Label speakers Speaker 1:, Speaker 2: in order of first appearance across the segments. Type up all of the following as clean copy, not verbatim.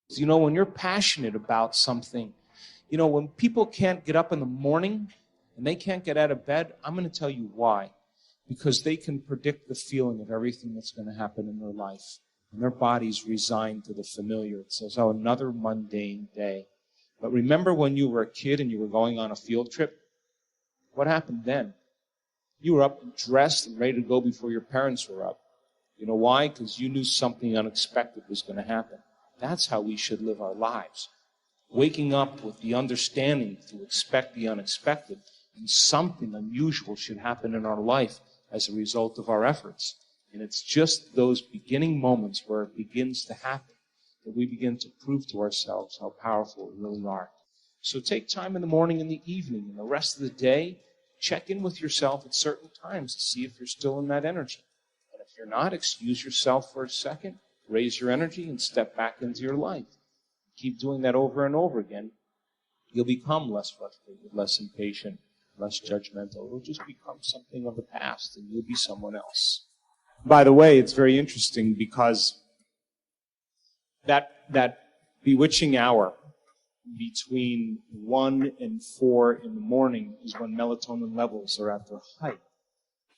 Speaker 1: You know, when you're passionate about something, you know, when people can't get up in the morning and they can't get out of bed, I'm going to tell you why. Because they can predict the feeling of everything that's going to happen in their life. And their body's resigned to the familiar. It says, oh, another mundane day. But remember when you were a kid and you were going on a field trip? What happened then? You were up and dressed and ready to go before your parents were up. You know why? Because you knew something unexpected was going to happen. That's how we should live our lives. Waking up with the understanding to expect the unexpected, and something unusual should happen in our life as a result of our efforts. And it's just those beginning moments where it begins to happen that we begin to prove to ourselves how powerful we really are. So take time in the morning and the evening and the rest of the day, check in with yourself at certain times to see if you're still in that energy. And if you're not, excuse yourself for a second, raise your energy, and step back into your life. Keep doing that over and over again. You'll become less frustrated, less impatient, less judgmental. It'll just become something of the past, and you'll be someone else. By the way, it's very interesting because that bewitching hour between 1 and 4 in the morning is when melatonin levels are at their height.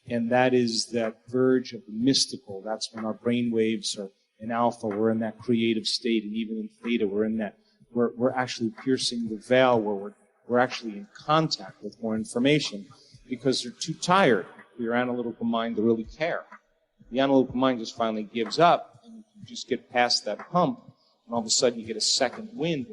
Speaker 1: And that is that verge of the mystical. That's when our brain waves are in alpha. We're in that creative state. And even in theta, we're in that. We're actually piercing the veil where we're actually in contact with more information because they're too tired for your analytical mind to really care. The analytical mind just finally gives up, and you just get past that hump, and all of a sudden you get a second wind.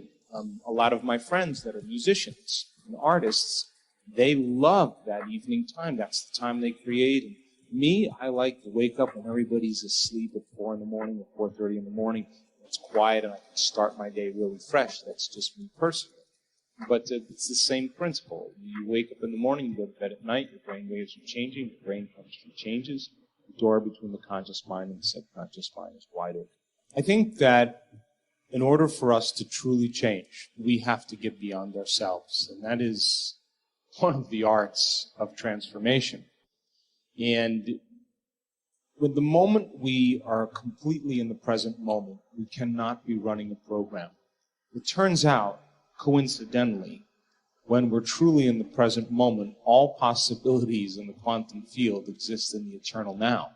Speaker 1: A lot of my friends that are musicians and artists, they love that evening time. That's the time they create. And me, I like to wake up when everybody's asleep at 4 in the morning or 4:30 in the morning. It's quiet, and I can start my day really fresh. That's just me personally. But it's the same principle. You wake up in the morning, you go to bed at night, your brain waves are changing, your brain chemistry changes. The door between the conscious mind and the subconscious mind is wide open. I think that in order for us to truly change, we have to get beyond ourselves. And that is one of the arts of transformation. And with the moment we are completely in the present moment, we cannot be running a program. It turns out, coincidentally, when we're truly in the present moment, all possibilities in the quantum field exist in the eternal now.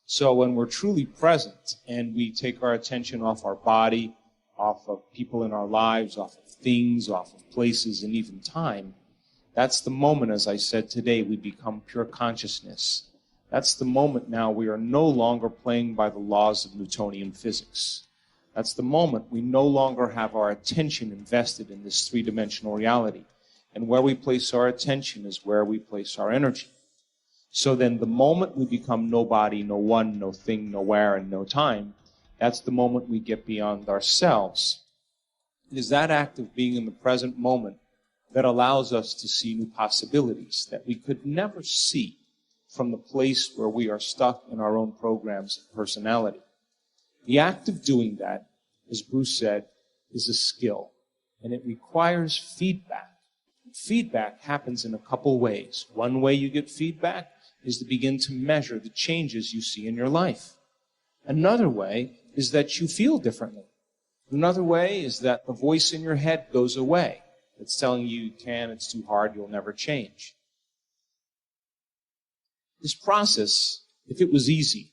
Speaker 1: So when we're truly present and we take our attention off our body, off of people in our lives, off of things, off of places, and even time, that's the moment, as I said today, we become pure consciousness. That's the moment now we are no longer playing by the laws of Newtonian physics. That's the moment we no longer have our attention invested in this three-dimensional reality. And where we place our attention is where we place our energy. So then the moment we become no body, no one, no thing, no where, and no time, that's the moment we get beyond ourselves. It is that act of being in the present moment that allows us to see new possibilities that we could never see from the place where we are stuck in our own programs of personality. The act of doing that, as Bruce said, is a skill, and it requires feedback. Feedback happens in a couple ways. One way you get feedback is to begin to measure the changes you see in your life. Another way is that you feel differently. Another way is that the voice in your head goes away. It's telling you can, it's too hard, you'll never change. This process, if it was easy,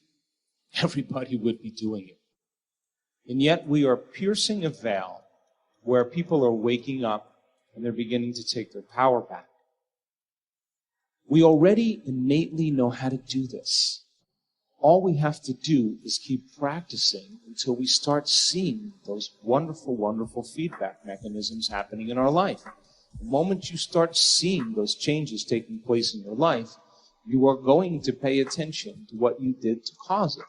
Speaker 1: everybody would be doing it. And yet we are piercing a veil where people are waking up and they're beginning to take their power back. We already innately know how to do this. All we have to do is keep practicing until we start seeing those wonderful, wonderful feedback mechanisms happening in our life. The moment you start seeing those changes taking place in your life, you are going to pay attention to what you did to cause it.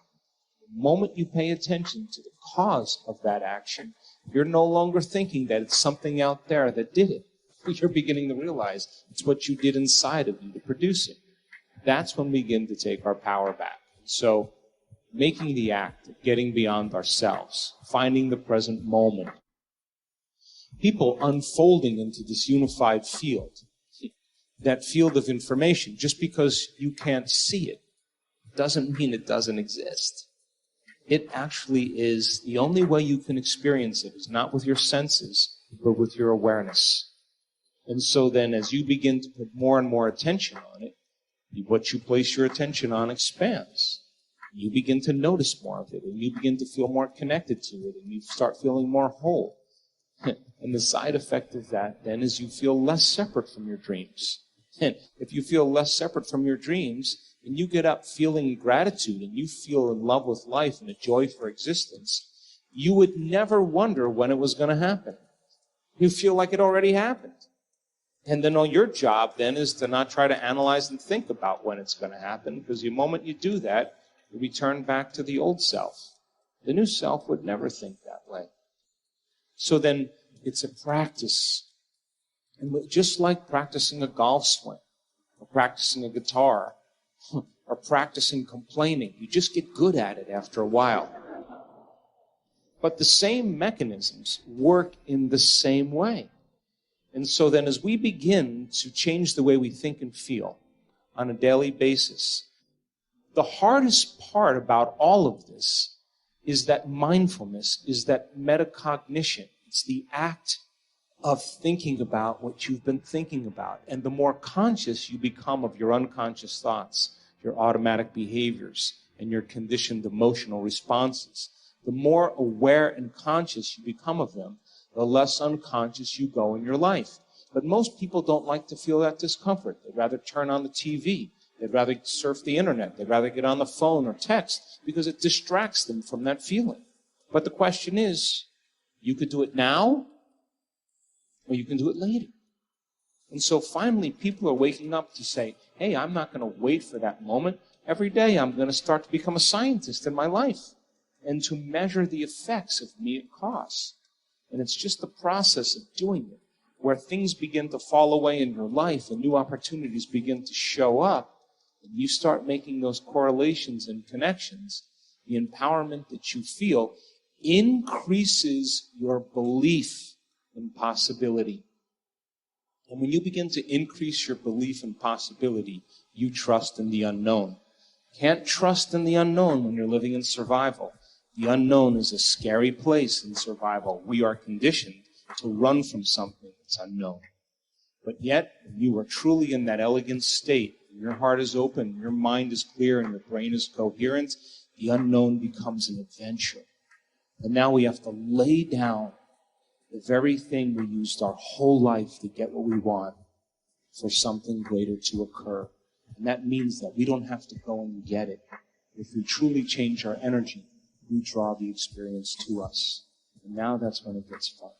Speaker 1: The moment you pay attention to the cause of that action, you're no longer thinking that it's something out there that did it. You're beginning to realize it's what you did inside of you to produce it. That's when we begin to take our power back. So, making the act of getting beyond ourselves, finding the present moment, people unfolding into this unified field, that field of information, just because you can't see it, doesn't mean it doesn't exist. It actually is, the only way you can experience it is not with your senses, but with your awareness. And so then as you begin to put more and more attention on it, what you place your attention on expands. You begin to notice more of it, and you begin to feel more connected to it, and you start feeling more whole. And the side effect of that then is you feel less separate from your dreams. And if you feel less separate from your dreams, and you get up feeling gratitude, and you feel in love with life and a joy for existence, you would never wonder when it was going to happen. You feel like it already happened. And then all your job then is to not try to analyze and think about when it's going to happen, because the moment you do that, you return back to the old self. The new self would never think that way. So then it's a practice. And just like practicing a golf swing, or practicing a guitar, or practicing complaining, you just get good at it after a while. But the same mechanisms work in the same way. And so then as we begin to change the way we think and feel on a daily basis, the hardest part about all of this is that mindfulness, is that metacognition. It's the act of thinking about what you've been thinking about. And the more conscious you become of your unconscious thoughts, your automatic behaviors, and your conditioned emotional responses, the more aware and conscious you become of them, the less unconscious you go in your life. But most people don't like to feel that discomfort. They'd rather turn on the TV. They'd rather surf the internet. They'd rather get on the phone or text because it distracts them from that feeling. But the question is, you could do it now or you can do it later. And so finally, people are waking up to say, hey, I'm not going to wait for that moment. Every day I'm going to start to become a scientist in my life and to measure the effects of immediate cause. And it's just the process of doing it, where things begin to fall away in your life and new opportunities begin to show up, and you start making those correlations and connections. The empowerment that you feel increases your belief in possibility. And when you begin to increase your belief in possibility, you trust in the unknown. Can't trust in the unknown when you're living in survival. The unknown is a scary place in survival. We are conditioned to run from something that's unknown. But yet, when you are truly in that elegant state, your heart is open, your mind is clear, and your brain is coherent, the unknown becomes an adventure. And now we have to lay down the very thing we used our whole life to get what we want for something greater to occur. And that means that we don't have to go and get it. If we truly change our energy, we draw the experience to us. And now that's when it gets fun.